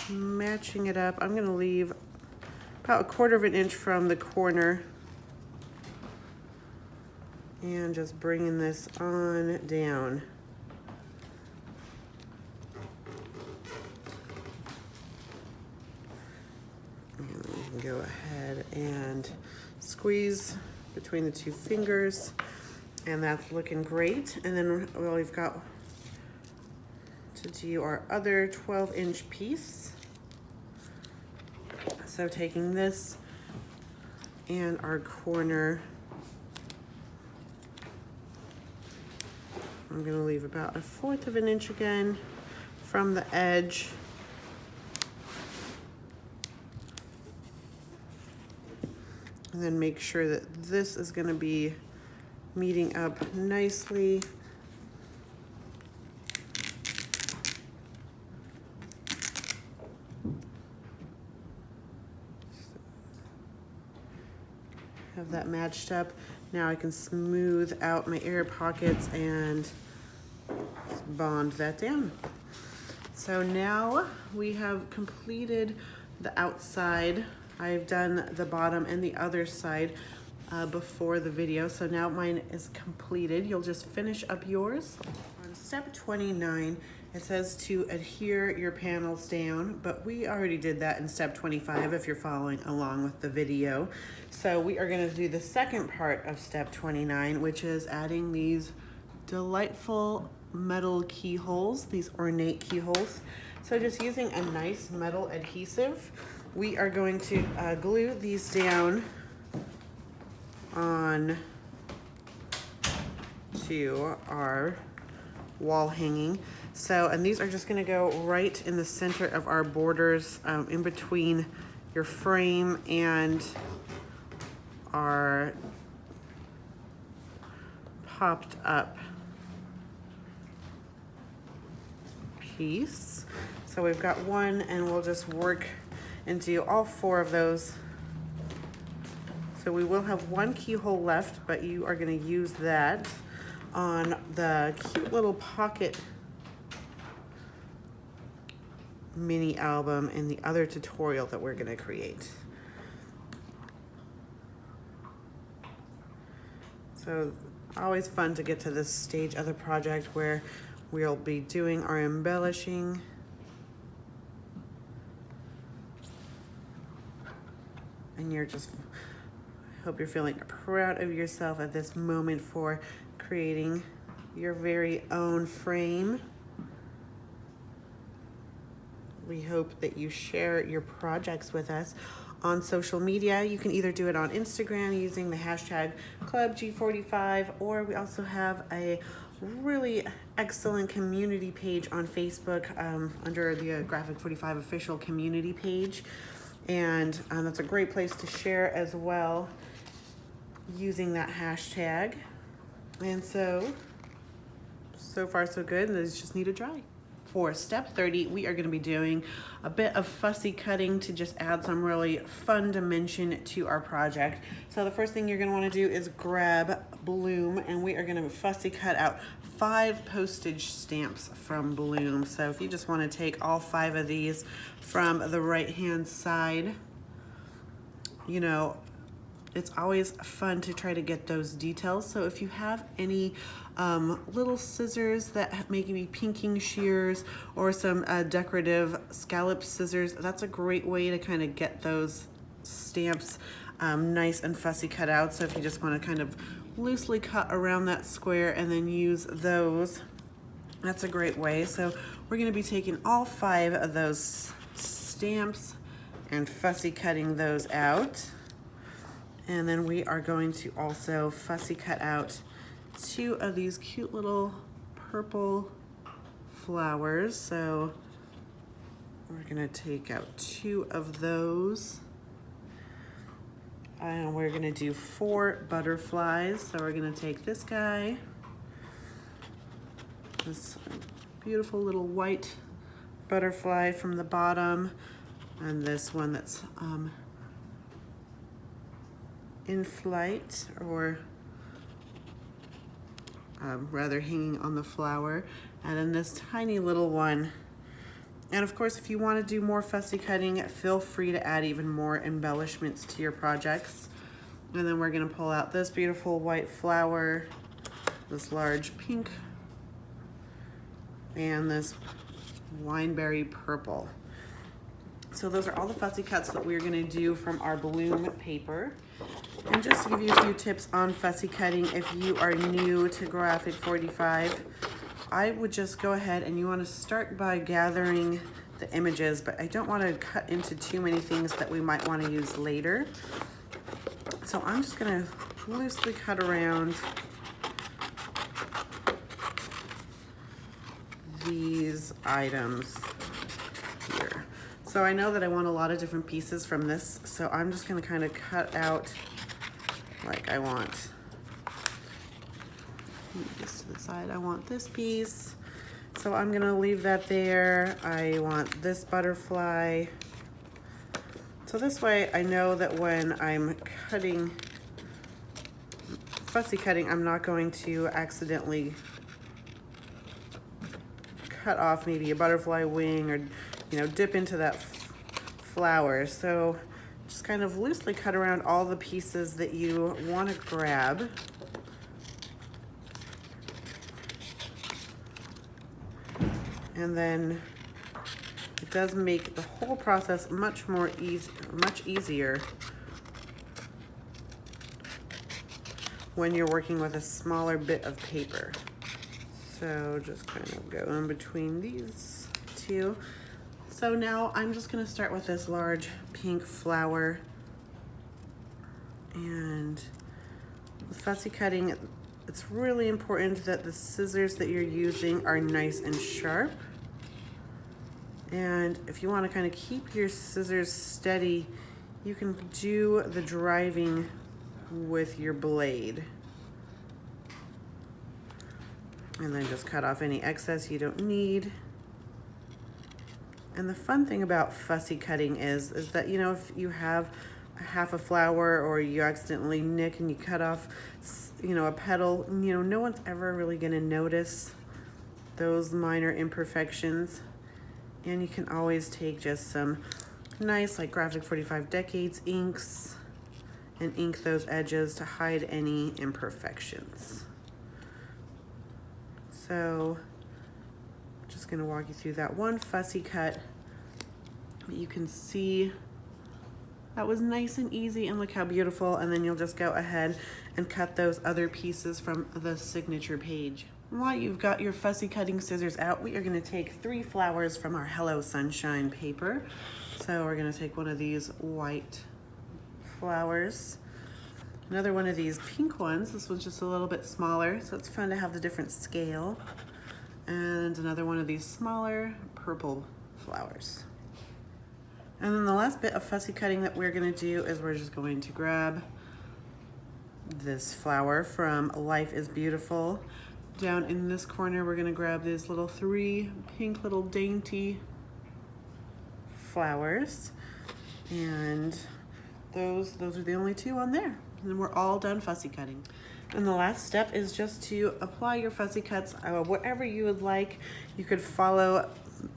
matching it up. I'm gonna leave about 1/4 of an inch from the corner and just bringing this on down. And we can go ahead and squeeze between the 2 fingers, and that's looking great. And then well, we've got to do our other 12-inch piece. So taking this and our corner, I'm gonna leave about 1/4 of an inch again from the edge. And then make sure that this is gonna be meeting up nicely. Have that matched up. Now I can smooth out my air pockets and just bond that down. So now we have completed the outside. I've done the bottom and the other side before the video, so now mine is completed. You'll just finish up yours. On step 29, It says to adhere your panels down, but we already did that in step 25 if you're following along with the video. So we are gonna do the second part of step 29, which is adding these delightful metal keyholes, these ornate keyholes. So just using a nice metal adhesive, we are going to glue these down on to our wall hanging. So, and these are just gonna go right in the center of our borders, in between your frame and our popped up piece. So we've got one, and we'll just work and do all 4 of those. So we will have 1 keyhole left, but you are gonna use that on the cute little pocket mini album in the other tutorial that we're gonna create. So always fun to get to this stage of the project where we'll be doing our embellishing. And you're just, hope you're feeling proud of yourself at this moment for creating your very own frame. We hope that you share your projects with us on social media. You can either do it on Instagram using the hashtag #G45, or we also have a really excellent community page on Facebook under the Graphic 45 official community page. And that's a great place to share as well using that hashtag. And so far so good, and these just need to dry. For step 30, we are going to be doing a bit of fussy cutting to just add some really fun dimension to our project. So the first thing you're going to want to do is grab Bloom, and we are going to fussy cut out 5 postage stamps from Bloom. So if you just want to take all 5 of these from the right hand side, you know, it's always fun to try to get those details. So if you have any little scissors that make me pinking shears, or some decorative scallop scissors, that's a great way to kind of get those stamps nice and fussy cut out. So if you just want to kind of loosely cut around that square and then use those, that's a great way. So we're going to be taking all 5 of those stamps and fussy cutting those out. And then we are going to also fussy cut out 2 of these cute little purple flowers. So we're gonna take out 2 of those. And we're gonna do 4 butterflies. So we're gonna take this guy, this beautiful little white butterfly from the bottom, and this one that's in flight, or rather hanging on the flower, and then this tiny little one. And of course, if you want to do more fussy cutting, feel free to add even more embellishments to your projects. And then we're going to pull out this beautiful white flower, this large pink, and this wineberry purple. So those are all the fussy cuts that we're going to do from our Bloom paper. And just to give you a few tips on fussy cutting, if you are new to Graphic 45, I would just go ahead and you want to start by gathering the images, but I don't want to cut into too many things that we might want to use later. So I'm just going to loosely cut around these items here. So I know that I want a lot of different pieces from this, so I'm just going to kind of cut out like I want. Just to the side, I want this piece, so I'm gonna leave that there. I want this butterfly. So this way I know that when I'm cutting, fussy cutting, I'm not going to accidentally cut off maybe a butterfly wing, or dip into that flower. So just kind of loosely cut around all the pieces that you want to grab. And then it does make the whole process much easier when you're working with a smaller bit of paper. So just kind of go in between these two. So now I'm just gonna start with this large pink flower, and with fussy cutting, it's really important that the scissors that you're using are nice and sharp. And if you want to kind of keep your scissors steady, you can do the driving with your blade. And then just cut off any excess you don't need. And the fun thing about fussy cutting is that, you know, if you have half a flower or you accidentally nick and you cut off, you know, a petal, you know, no one's ever really going to notice those minor imperfections. And you can always take just some nice, like G45 Decades inks and ink those edges to hide any imperfections. So just gonna walk you through that one fussy cut. You can see that was nice and easy, and look how beautiful. And then you'll just go ahead and cut those other pieces from the signature page. While you've got your fussy cutting scissors out, we are gonna take 3 flowers from our Hello Sunshine paper. So we're gonna take one of these white flowers, another one of these pink ones. This one's just a little bit smaller, so it's fun to have the different scale. And another one of these smaller purple flowers. And then the last bit of fussy cutting that we're gonna do is we're just going to grab this flower from Life is Beautiful. Down in this corner, we're gonna grab these little 3 pink little dainty flowers. And those are the only 2 on there. And then we're all done fussy cutting. And the last step is just to apply your fussy cuts whatever you would like. You could follow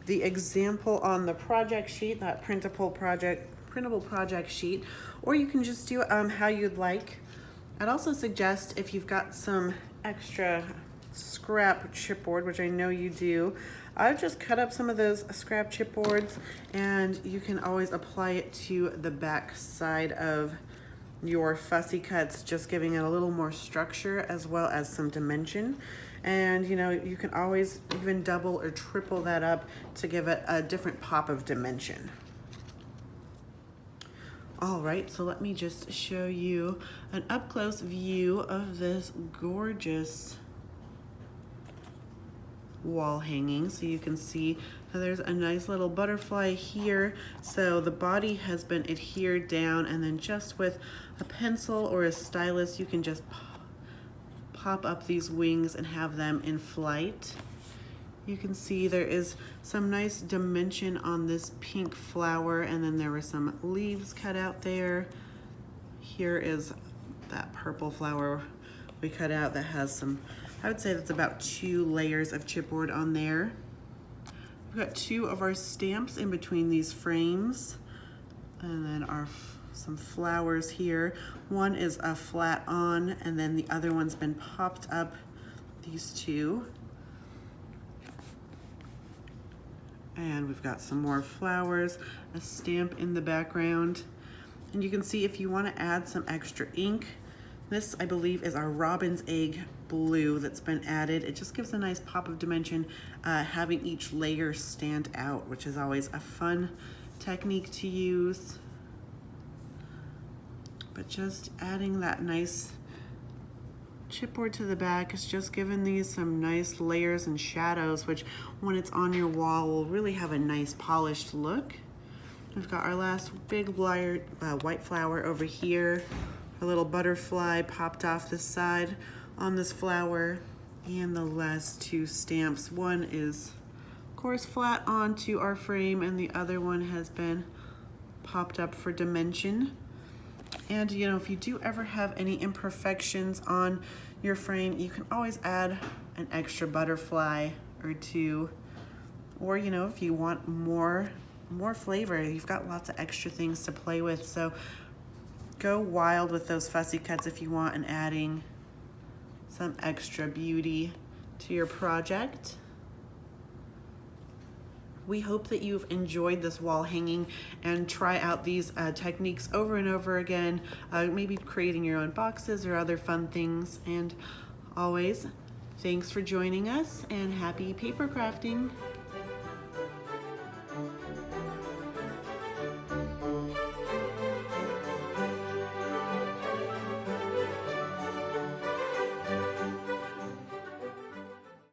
the example on the project sheet, that printable project sheet, or you can just do how you'd like. I'd also suggest, if you've got some extra scrap chipboard, which I know you do, I've just cut up some of those scrap chipboards, and you can always apply it to the back side of your fussy cuts, just giving it a little more structure as well as some dimension. And you know, you can always even double or triple that up to give it a different pop of dimension. All right, so let me just show you an up-close view of this gorgeous wall hanging. So you can see there's a nice little butterfly here. So the body has been adhered down, and then just with a pencil or a stylus, you can just pop up these wings and have them in flight. You can see there is some nice dimension on this pink flower, and then there were some leaves cut out there. Here is that purple flower we cut out that has some, I would say that's about 2 layers of chipboard on there. We've got 2 of our stamps in between these frames, and then some flowers here. One is a flat on, and then the other one's been popped up, these 2. And we've got some more flowers, a stamp in the background. And you can see if you want to add some extra ink, this I believe is our robin's egg blue that's been added. It just gives a nice pop of dimension, having each layer stand out, which is always a fun technique to use. But just adding that nice chipboard to the back is just giving these some nice layers and shadows, which when it's on your wall will really have a nice polished look. We've got our last big white flower over here, a little butterfly popped off the side on this flower, and the last 2 stamps. One is of course flat onto our frame, and the other one has been popped up for dimension. And you know, if you do ever have any imperfections on your frame, you can always add an extra butterfly or 2. Or you know, if you want more flavor, you've got lots of extra things to play with. So go wild with those fussy cuts if you want, and adding some extra beauty to your project. We hope that you've enjoyed this wall hanging and try out these techniques over and over again, maybe creating your own boxes or other fun things. And always, thanks for joining us and happy paper crafting.